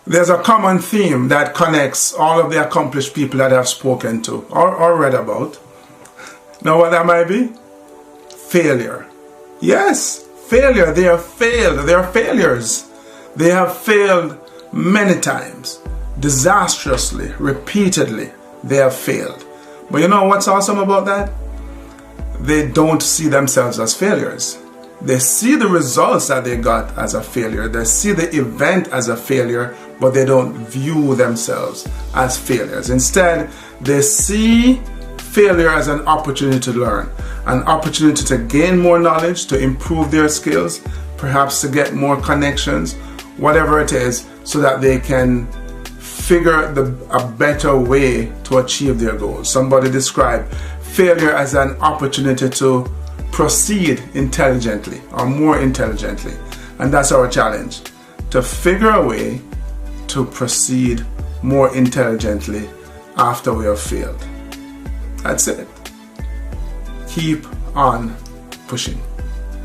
There's a common theme that connects all of the accomplished people that I've spoken to or read about. Know what that might be? Failure. Yes, failure. They have failed. They are failures. They have failed many times, disastrously, repeatedly. They have failed. But you know what's awesome about that? They don't see themselves as failures. They see the results that they got as a failure. They see the event as a failure, but they don't view themselves as failures. Instead, they see failure as an opportunity to learn, an opportunity to gain more knowledge, to improve their skills, perhaps to get more connections, whatever it is, so that they can figure a better way to achieve their goals. Somebody described failure as an opportunity to proceed intelligently or more intelligently. And that's our challenge, to figure a way to proceed more intelligently after we have failed. That's it. Keep on pushing.